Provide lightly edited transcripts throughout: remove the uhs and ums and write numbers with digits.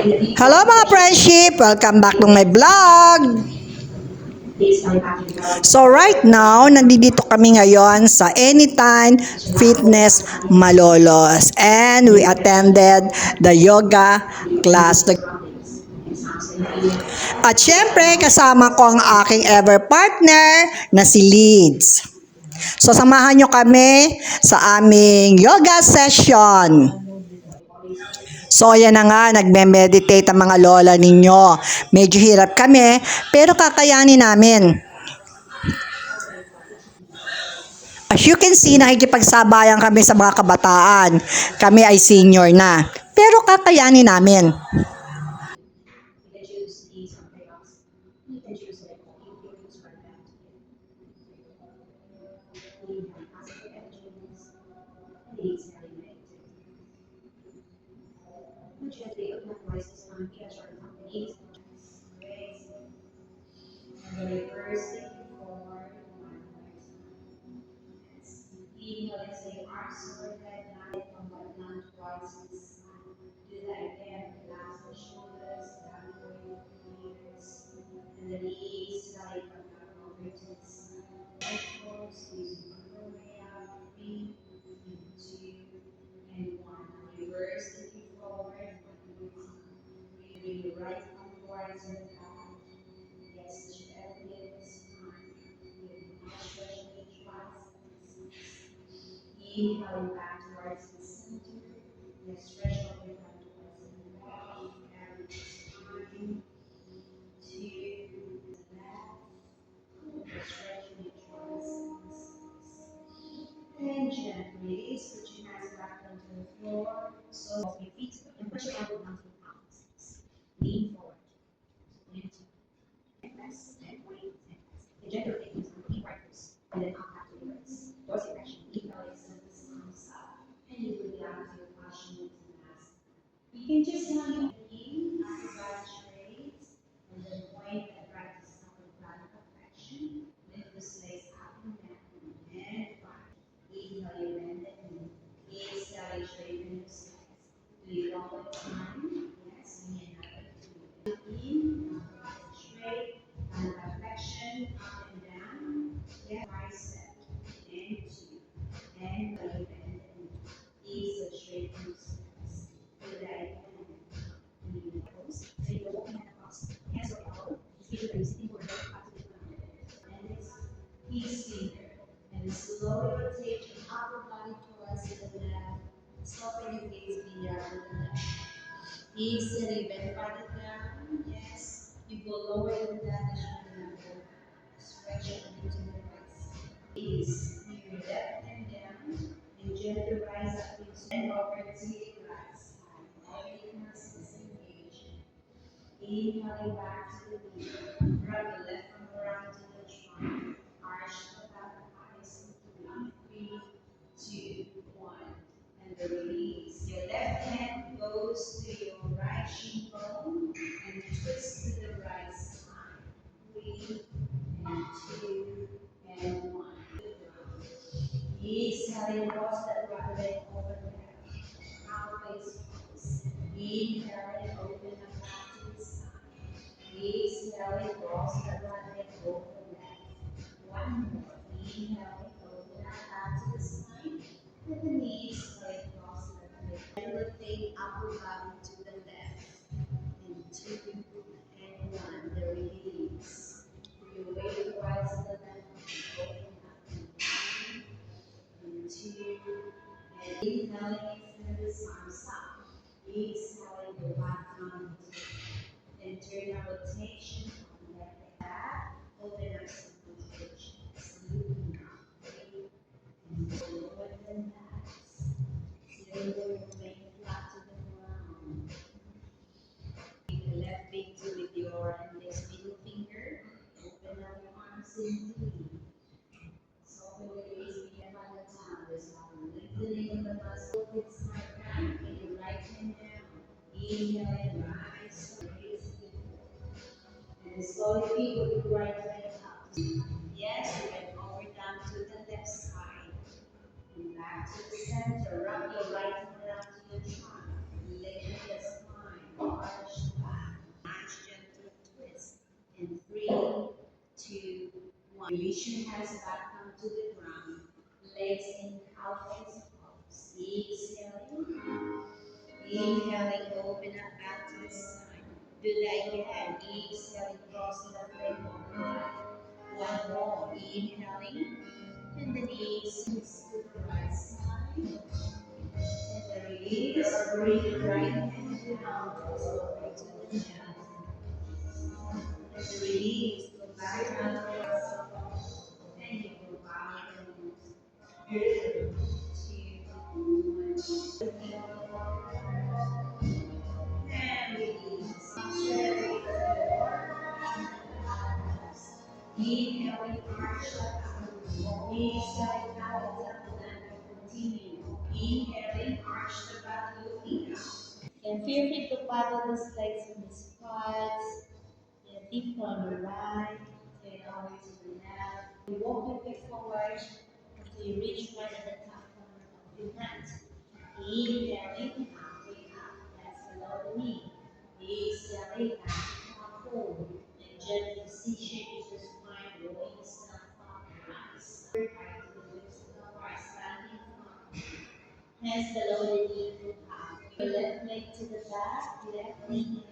Hello mga friendship! Welcome back to my vlog! So right now, nandito kami ngayon sa Anytime Fitness Malolos and we attended the yoga class. At syempre, kasama ko ang aking ever partner na si Leeds. So samahan nyo kami sa aming yoga session. So yan na nga, nagme-meditate ang mga lola ninyo. Medyo hirap kami, pero kakayanin namin. As you can see, nakikipagsabayan kami sa mga kabataan. Kami ay senior na. Pero kakayanin namin. Release your hands back onto the ground. Legs in calves pose. Exhaling. Inhaling, open up back to the side. Do that again. Exhaling, cross the leg over. One more. Inhaling. And then exhale to the right side. And then release. Bring the right hand down. Over to the chest. And then release. Go back down to the right. And you go back and good. 2, 1. And release. Inhaling, arch up. Exhaling, out and continue. Inhaling, arch the back of your feet out. And feel free to paddle these legs in the squats. And deep on the right, and all the way to the left. You walk your feet forward until you reach right at the top corner of your mat. Inhaling, halfway up, that's below the knee. Exhaling, back forward. And gently C-shape your spine, rolling yourself up, rise. Right to the lips of the heart, standing up. Hands below the knee, look up. Your left leg to the back, left knee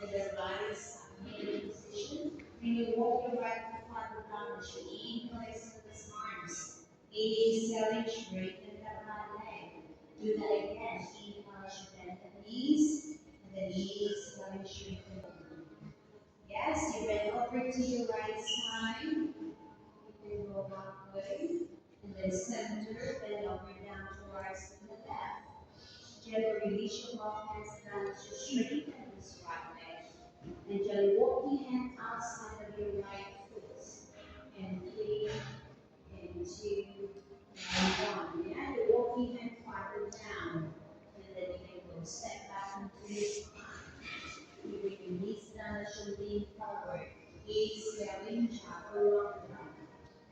and the right side position. And you walk your right foot down the shoe. Place the arms. Exhaling, straighten the right leg. Do that again. Inhale, bend the knees. And then exhaling, straighten the knee. Yes, you bend over to your right side. You can go halfway. And then center, bend over down towards the left. Gently release your left hands down to straighten this right leg. And gently walk your hand outside of your right foot. And 3, and 2, and 1. Yeah, you walk your hand farther down. And then you can go step back into your spine. You bring your knees down as you lean forward. Exhaling, chaturanga.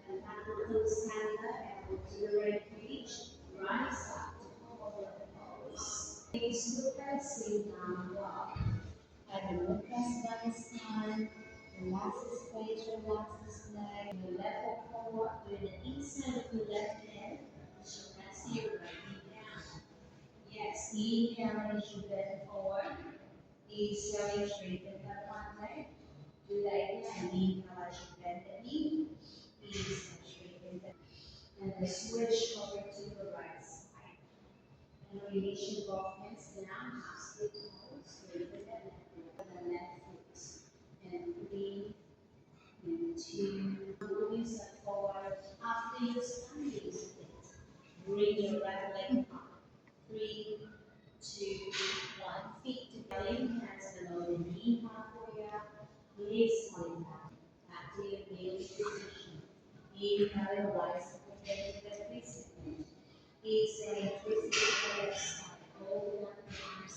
And back to the stand up, elbow to the right reach. Rise up to forward pose. Please look at same down dog. Have a look press by the side. Relax his face, relax his leg. Your left foot forward with the inside of your left hand. So press your right knee down. Yes, inhale as you bend forward. Exhale, straighten the front leg. Do that again. Inhale as you bend the knee. Exhale, straighten the. And then switch over to the right side. And release your both hands down, half split toes, straighten the left foot. And 3, and 2, move yourself forward. After you stand, you split. Bring your right leg up. 3, 2, 1. Feet together, hands below the knee, halfway up. Legs falling back. Back to your daily position. Inhale, rise up again to the placement. Exhale, twist to the left side. Open up the arms.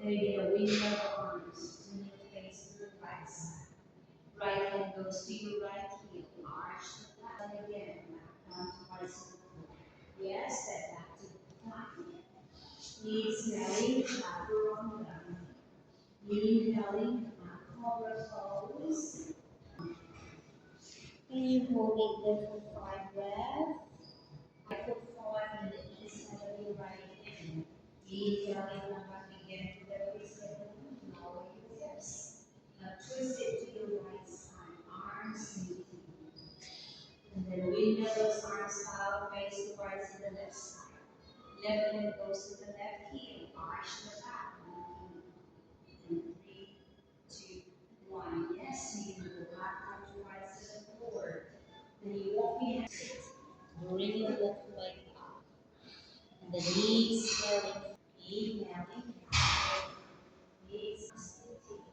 Maybe a window of arms. Turn your face to the right side. Right hand goes to your right heel. Arch the back. And again, back down towards the floor. Yes, step back to the top. Exhaling, chaturanga. Inhaling, cobra pose. And you hold it there for 5 breaths. I put forward in the inside of your right hand. Inhaling, come back again to the reception. Lower your hips. Now twist it to your right side. Arms meeting. And then windmill those arms out, face towards the left side. Left hand goes to the left heel. Arch the back. And 3, 2, 1. Yes, you can go back out towards the floor. Then you walk your hands. Bring your left leg up. And the knees swelling. Inhaling. Knees splitting.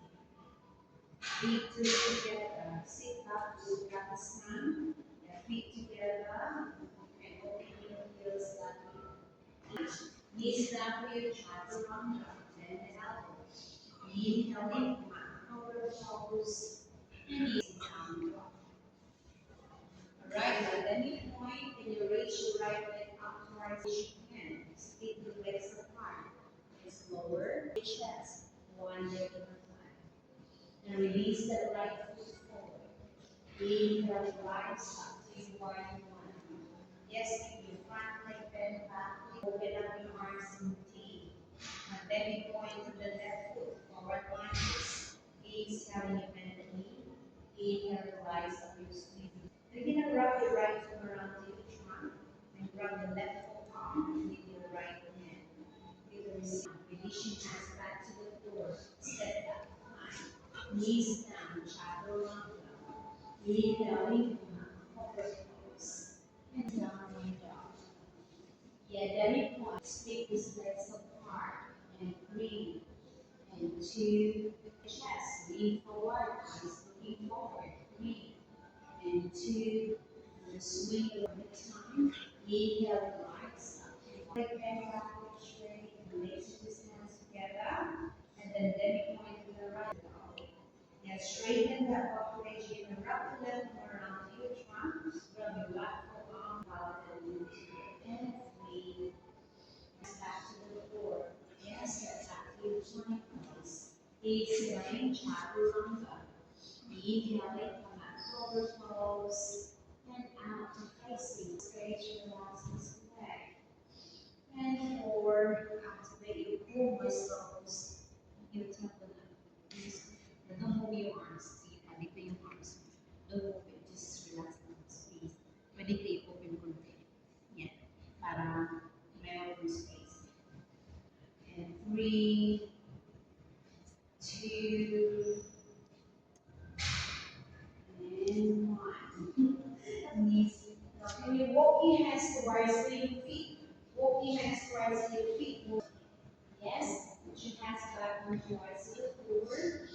Feet together. Sit up, look at the sun. Your feet together. And open your heels slightly. Knees down for your chaturanga. Bend the elbows. Inhaling. Cobra pose. And knees down. Alright, at any point, when you reach your right leg up towards your hand, split the legs apart. Just lower the chest, one leg at a time. And release that right foot forward. Inhale, rise up to warrior one. Yes, keep your front leg bent back. Open up your arms in T. And then we point to the left foot, forward lunges. Exhale, you bend the knee. Inhale, rise up your squeeze. You're gonna wrap your right foot around the trunk and grab the left foot arm with your right hand. Releasing hands back to the floor. Step back, climb. Knees down, chaturanga. Inhaling, forward pose. And down and dog. Yeah, very point. Stick these legs apart and breathe. And two, chest, lean forward, eyes looking forward. Breathe. And two, and swing a little time. Inhale, rise up. Leg bend backward straight and legs just hands together. And then we point to the right. Now straighten that upper edge and wrap the left arm around your trunk. Rub your left forearm out and move to your head. Lean back to the floor. Yes, step back to your plank pose. Exhaling, chaturanga. Inhaling, come back forward pose. And out to facing. Straight, relax this leg. And forward, activate your core muscles. Your temple. Don't move your arms. Sige, balik na yung arms mo. Don't move it. Just relax lang. Squeeze. Pwede kayo open konti. Yan. Para meron yung space. And 3, 2, and 1. Knees. Now, can you walk your hands towards your feet? Walk your hands towards your feet. Yes. Put your hands back towards the floor.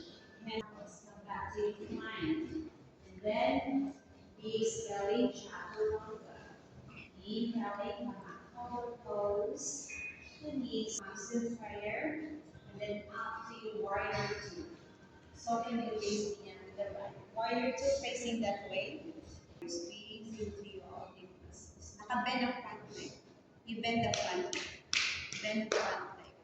Hands come back to your climb. And then exhaling, chaturanga. Inhaling, come back forward pose. The knees nice and prayer. And then up to your warrior two. Soften your gaze again to the right. Warrior two facing that way. Squeeze into your muscles. Nakabend ang front leg. You bend the front leg. Bend the front leg.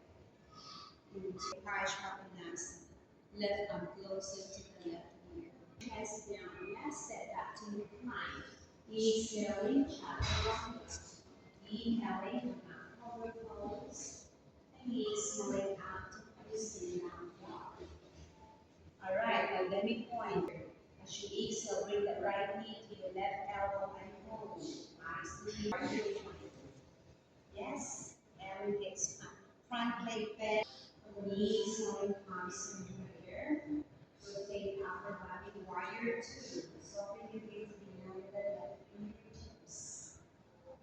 Into Parshvakonasana. Left arm closer to the left ear. Hands down. Yes, step back to your plank. Exhaling, chaturanga. Inhaling, forward pose. And exhaling out to facing down dog. Alright, now let me point. As you exhale, bring the right knee to your left elbow and hold. Eyes looking. Yes, and expand. Front leg bend. Knees going palms in prayer. Rotate upper body, warrior two. Soften your gaze behind the left fingertips.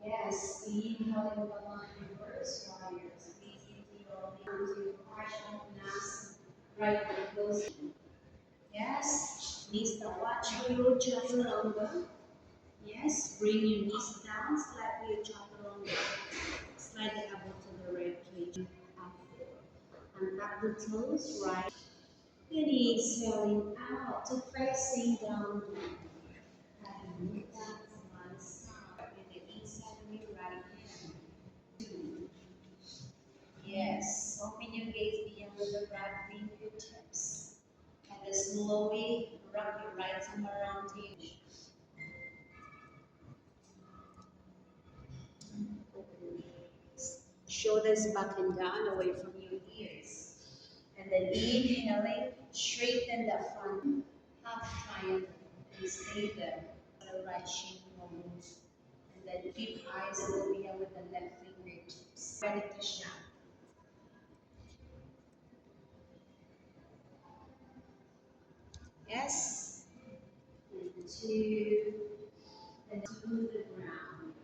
Yes, inhaling, come on, reverse warrior. Squeeze into your hands, your Parshvakonasana. Right leg goes in. Yes, knees down, watch your chaturanga. Yes, bring your knees down, slide your chaturanga. Slide the elbow to the right knee. Untap the toes, right. And exhaling out to facing down. And move down to one side with the inside of your right hand. Two. Yes, open your gaze beyond the right fingertips. And then slowly wrap your right arm around you. Shoulders back and down away from your ears. And then inhaling, straighten the front, half triangle, and stay there. The right shin won't move. And then keep eyes over here with the left fingertips. Ready to shine. Yes. And two. And to the ground.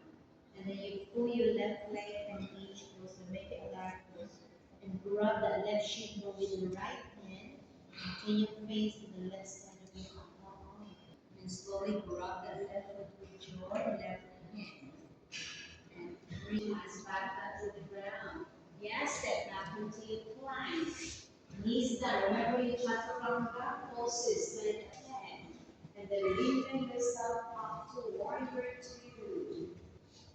And then you pull your left leg and each closer, make it large. And grab that left shin bone with the right hand. And turn your face to the left side of your arm. And slowly grab that left foot with your left hand. And bring eyes back up to the ground. Yes, step back into your plank. Knees down. Remember your chaturanga poses like that. And then lifting yourself up to warrior two.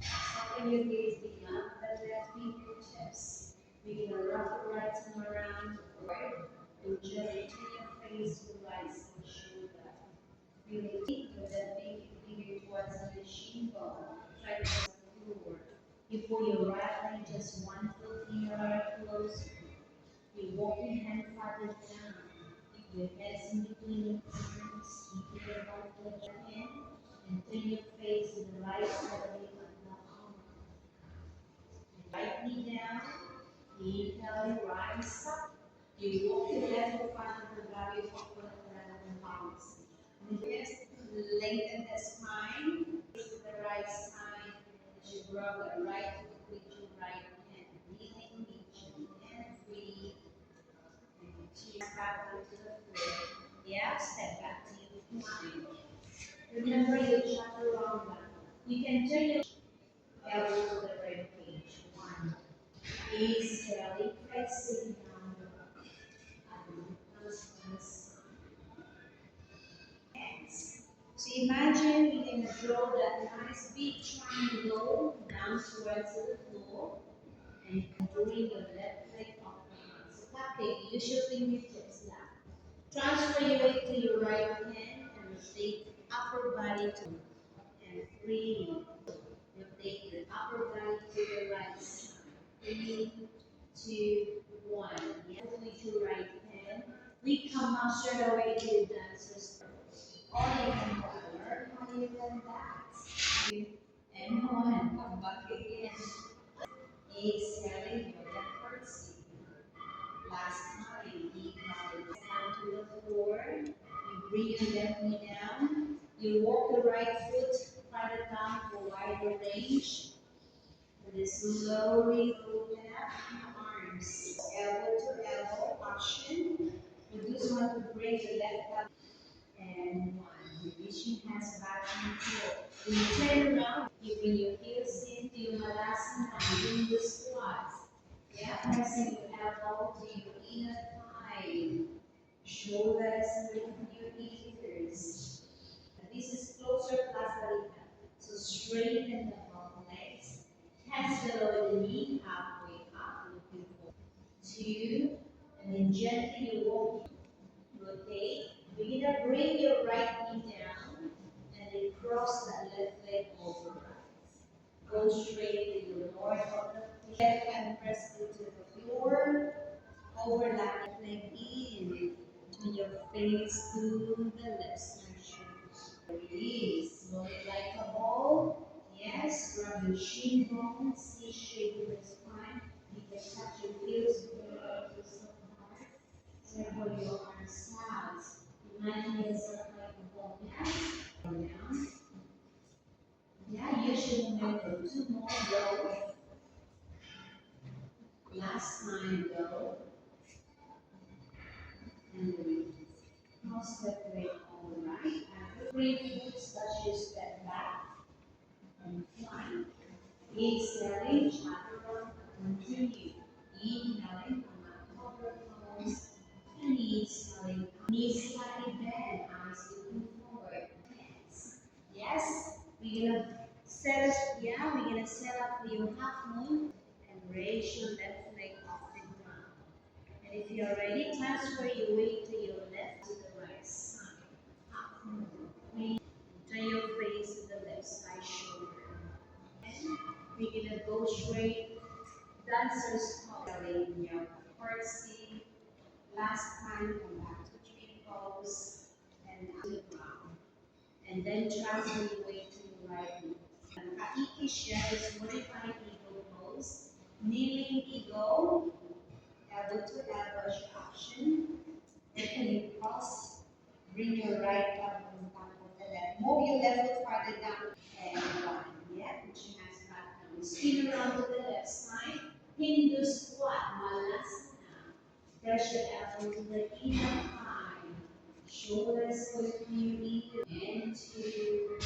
Soften your gaze beyond the left fingertips. Begin to wrap your right arm around forward. And gently turn your face to right side shoulder. Feeling deep with the move your right leg just 1 foot nearer, close. You walk your hand farther down. Your head's in between your arms. Keep your right leg in and turn your face to the right side of the arm. Right knee down. Inhale, rise up. You walk your left foot farther to grab your upper and palms. Yes, lengthen the spine. To the right side. As you grab the right foot with your right hand. Breathing deep and breathe. Back onto the floor. Yeah, step back to your mind. Remember your chaturanga. You can turn your elbow to the rib cage. 1. Exhale, pressing down the back. Hands. So imagine we can draw that nice big triangle down towards the floor and doing your left leg up and down. So tap it, use your fingertips now. Transfer your weight to your right hand and rotate the upper body to and 3. Rotate the upper body to the right side. 3, 2, 1. Yeah, with your right hand. We come up straight away to the dancer's pose. Or you can learn how you can dance. 2, and 1. Come back again. Exhaling your curtsy. Last time, inhale, down to the floor. You bring your left knee down. You walk the right foot farther down for wider range. And then slowly open up your arms. Elbow to elbow, action. You just want to bring the left up. And 1. Reaching hands back into it. When you turn around, you bring your heels into your malasana and do the squats. Yeah, pressing your elbow to your inner thigh. Shoulders with your ears. This is closer plastarina. So straighten the front legs. Hands below the knee, halfway up, looking forward. 2, and then gently you walk, rotate. You're gonna bring your right knee down, and then cross that left leg over. Go straight to the north of the left hand press into the floor. Overlap the leg in. Turn your face to the left side. Release. Roll it like a ball. Yes. Grab your shin bones. C shape in the spine. You can touch your heels with your elbows so hard. Circle your arms out. Imagine yourself like a ball. Yes. Down. Yeah, you should remember 2 more. Go. Last time, go. And release. Now step weight on the right. After 3 foot, touch your step back and climb. Exhaling, chaturanga, continue. Inhaling, cover pose. And exhaling, knees slightly bend, eyes looking forward. Hands. Yes, we're gonna set up for your half moon and raise your left leg off the ground. And if you're ready, transfer your weight to your left to the right side. Up, turn your face to the left side shoulder. And we're gonna go straight. Dancers calling your curtsy. Last time, come back to tree pose and to the ground. And then transfer your weight to your right knee. Kaikisha is modified eagle pose. Kneeling eagle. Elbow to elbow option. Then you cross, bring your right elbow on top of the left. Move your left foot farther down and 1. Yeah, put your hands back down. Spin around to the left side. Hindu squat, malasana. Press your elbow to the inner thigh. Shoulders go to your ear. And 2.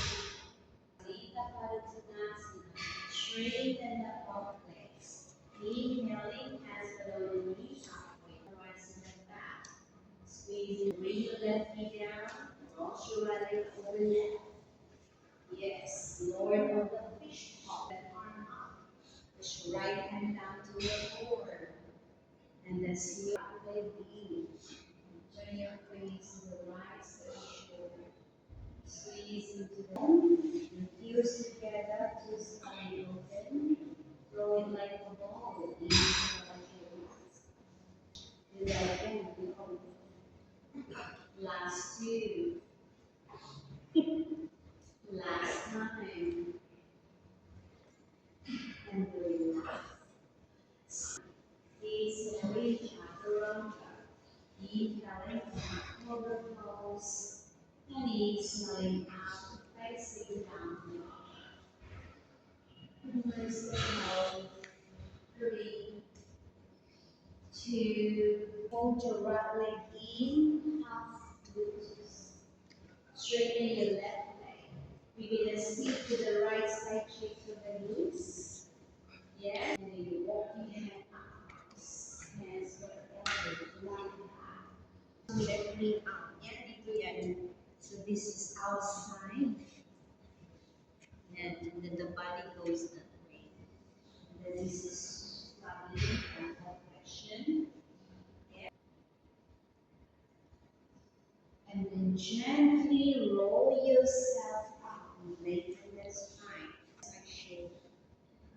Lita Padottanasana. Straighten the front legs. Inhaling, hands below the knee, halfway. Rising them back. Squeezing, bring your left knee down. Cross your right leg over left. Yes, lower of the fish hop. That arm up. Push your right hand down to the floor. And then slowly breathe. Turn your face to the right side shoulder. Squeeze into the bone. Infuse together to stay open. Roll like a ball. Inhale like a relax. Do that again. Last two. Last time. And relax. Exhaling chaturanga. Inhaling cobra pose. And exhaling out, facing down dog. Release the mouth. 3, 2, hold your right leg in, half loose. Straighten your left leg. We're gonna sit to the right side, shake your leg loose. Yes. And then you walk your hand up. Hands for the elbow, line up. With the knee up. Yan, dito yan. So this is outside. And then the body goes that way. And then this is body and flexion. And then gently roll yourself up and make the spine. Section.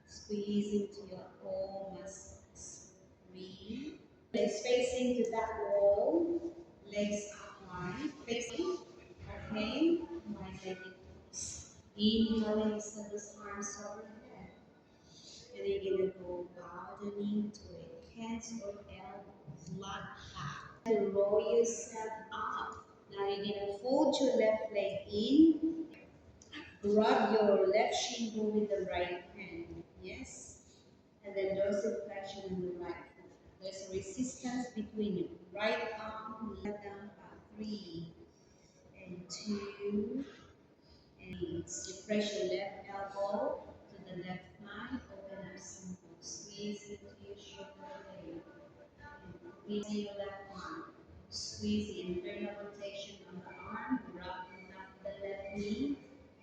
Squeeze into your core muscles. Breathe. Legs facing to that wall. Legs upright. Facing. Okay. My leg is inhaling, extend those arms overhead. And then you're going to go bow the knee to it. Hands or elbows. Flat back. And roll yourself up. Now you're going to fold your left leg in, grab your left shin bone with the right hand, yes? And then dorsiflexion in the right foot. There's a resistance between you. Right arm, left down, back. 3, and 2, and you press your left elbow to the left thigh, open up simple. Squeeze into your shoulder blade. Squeeze your left arm. Squeeze the internal rotation on the arm, wrapping up the left knee,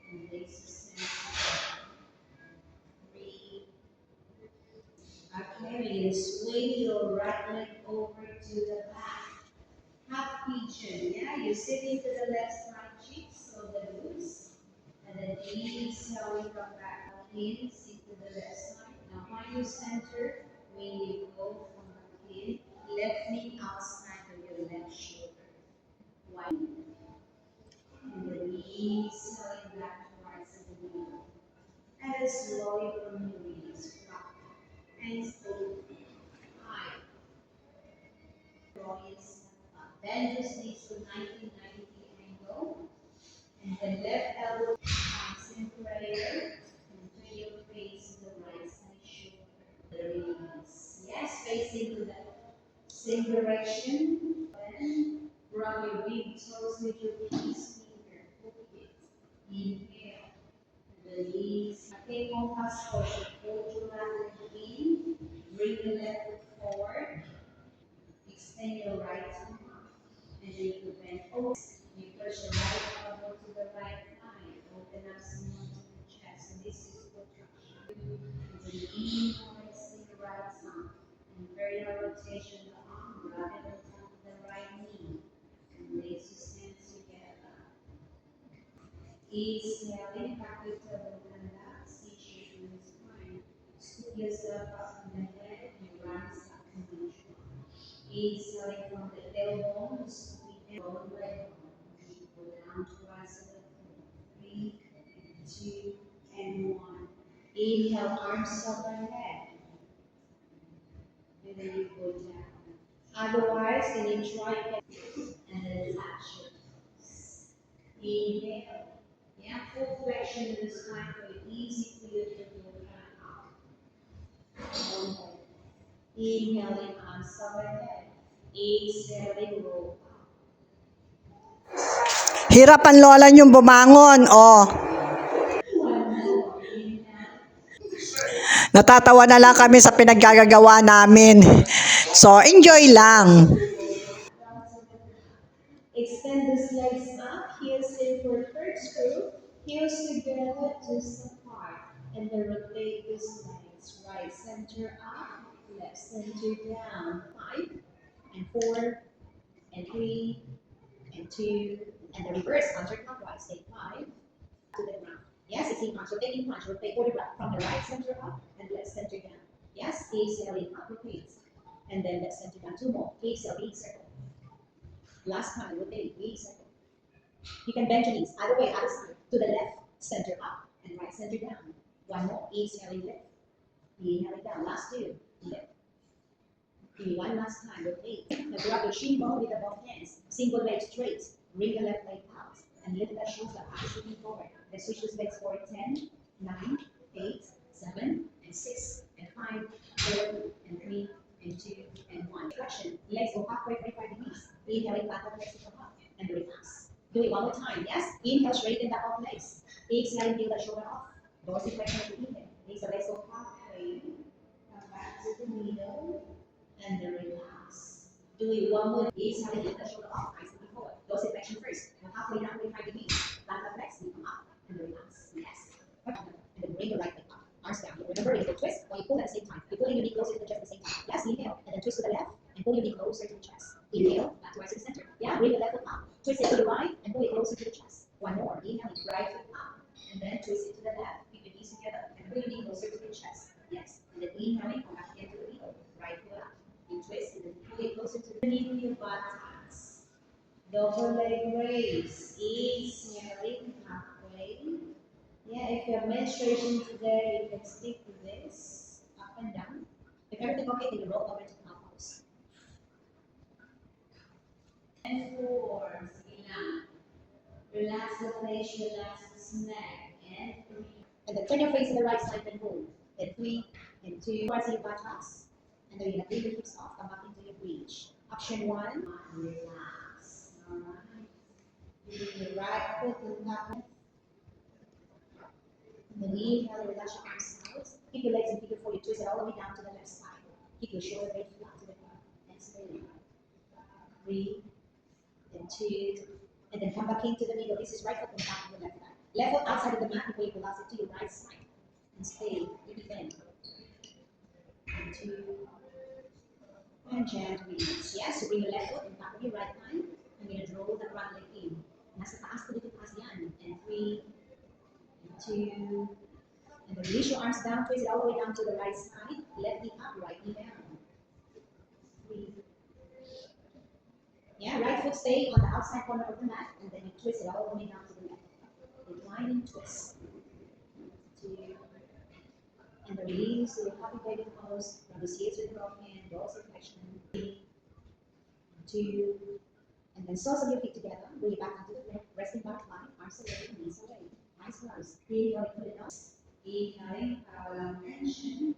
and lace your hands. 3. Okay, we're going to swing your right leg over to the back. Half pigeon, yeah? You're sitting to the left side, cheeks, so the loose. And then exhale, we come back in, sit to the left side. Now find your center when you go from the in, left knee outside of your left shoulder. One. And then exhaling back towards the middle. And then slowly from your knees, flat. And stay high. Draw yourself up. Bend those knees to 90 angle. And the left elbow comes in prayer. And turn your face to the right side shoulder. Release. Yes, facing to the same direction. Then rub your big toes with your pinkies finger. Hook it. Inhale. Release. Take compass position. Hold your right leg in. Bring the left foot forward. Extend your right arm. And then you bend over. You push your right elbow to the right thigh. Open up some more to the chest. And this is protraction. And then inhale, extend the right arm. And vertical rotation the arm. Wrap it on top of the right knee. And lace your hands together. Exhaling back with the Mukanda. C shape in the spine. Scoop yourself up from the head and rise up conventional. Exhaling from the tailbone, scooping down leg. Go down twice at a 3, 2, and 1. Inhale, arms overhead. And then you go down. Otherwise, then you try and then latch your toes. Inhale. Yeah, full flexion in the spine for easy for you to move up. Inhaling, arms overhead. Exhaling, roll up. Hirap ang lola niyong bumangon, oh. One more. Inhale. Natatawa na lang kami sa pinaggagawa namin. So, enjoy lang. Extend these legs up, heels in for third screw, heels together, twist apart, and then rotate these legs. Right center up, left center down. 5, and 4, and 3, and 2, and the reverse counterclockwise. Take 5 to the ground. Yes, 16 punch. Rotating punch. Rotate 40 from the right center up and left center down. Yes, exhaling up, rotate. And then let's center down 2 more. Exhale, big circle. Last time, rotate, big circle. You can bend your knees. Either way, other side. To the left, center up, and right center down. 1 more. Exhaling lift. Inhaling down. Last 2. Lift. Give me 1 last time. Rotate. Now grab your shin bone with the both hands. Single leg straight. Bring the left leg out. And lift that shoulder up. Eyes looking forward. Let's switch those legs forward. 10, 9, 8, 7, and 6, and 5, 4, and 3, and 2, and 1. Flexion. Legs go halfway, 45 degrees. Inhaling back up, legs to come up. And relax. Do it 1 more time. Yes? Inhale, straighten the up legs. Exhale, peel the shoulder off. Dorsiflexion of the inhale. Exhale, legs go halfway. Come back to the middle. And then relax. Do it 1 more. Exhale, lift the shoulder off. Eyes looking forward. Dorsiflexion first. And halfway down, 45 degrees. Back up legs. Come up. And relax. Yes. And then bring the right leg up. Arms down. Remember, it's a twist while you pull at the same time. You're pulling your knee closer to the chest at the same time. Yes, inhale. And then twist to the left. And pull your knee closer to the chest. Inhale. Back towards the center. Yeah, bring the left foot up. Twist it to the right. And pull it closer to the chest. 1 more. Inhale. Right foot up. And then twist it to the left. Keep your knees together. And pull your knee closer to the chest. Yes. And then inhaling. Come back again to the middle. Right foot up. You twist and then pull it closer to the knee with your buttocks. Double leg raise. Exhaling halfway. Yeah, if your menstruation today, you can stick to this. Up and down. If everything okay, then you roll over to cow pose. And 4. Sige lang. Relax the face, relax the neck. And 3. And then turn your face to the right side and hold. Then 3 and 2. Towards your buttocks. And then you're gonna bring your hips off. Come back into your bridge. Option 1. Relax. Alright. Bring your right foot on top of. And then inhale, relax your arms out. Keep your legs in figure 4. You twist it all the way down to the left side. Keep your shoulder blade flat to the ground. Exhale. 3 and 2. And then come back into the middle. This is right foot on top of the left leg. Left foot outside of the mat before you relax it to your right side. And stay. Really bend. And 2. And gently release. Yes, so bring your left foot on top of your right leg. I'm going to draw the front leg in. Nasa taas ko dito taas yan. And 3 and 2. And then release your arms down. Twist it all the way down to the right side. Left knee up, right knee down. 3. Yeah, right foot stay on the outside corner of the mat, and then you twist it all the way down to the left. Recline and twist. 2. And then release to your happy baby pose. From the seats with the wrong hand, dorsiflexion. 3. 2. And then soles of your feet together. Bring it back onto the floor. Resting butterfly. Arms away, knees away. Eyes closed. Inhale, put it up. Inhaling, parallel tension.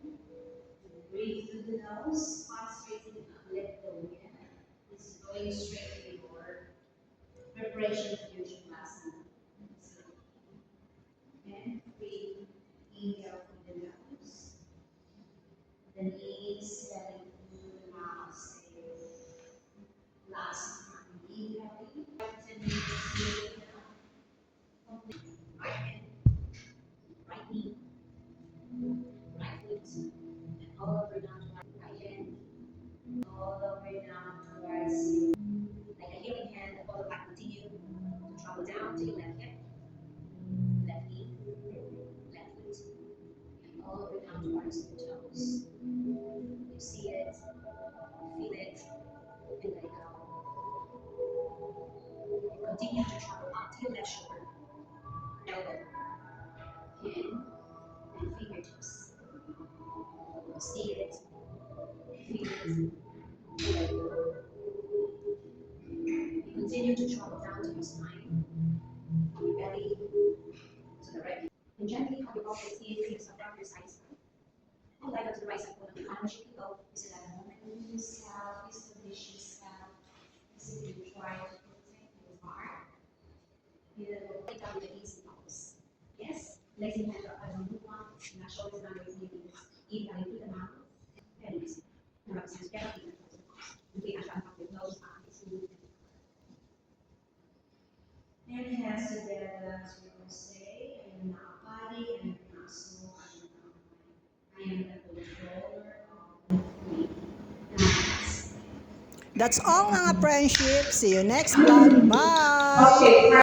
Breathe through the nose. Heart straightening up. Let go. Yeah. This is going straight to your preparation for your Shavasana. And breathe. Inhale through the nose. Then exhaling through the mouth. Last time. Inhaling. 10 minutes. Right hand. Right knee. Right foot. And all over down to right hand. All the way down towards you. Like a healing hand, the bottom back continue to travel down to your left hip, left knee, left foot, and all the way down towards your toes. You see it, feel it, and let it go. And continue to travel up to your left shoulder, elbow, hand, and fingertips. You see it, feel it, and let it go. Continue to travel down to your spine, from your belly to the right. And gently have your opposite heel, hips around your side side. And lie down to the right side corner. And as you go, you see that moment in yourself, establish yourself. So you try to protect your heart. You lay down with the easy pose. Yes? Legs in hand up as we move on. And our shoulders down with the knees. Inhale through the mouth. And release. Now, let's just get up and close the pose. And we actually have with nose, eyes, move. And hands together as we will say, I am not body, I am not soul, I am not mind. I am the controller of me. That's all mga friendship. See you next vlog. Bye! Okay.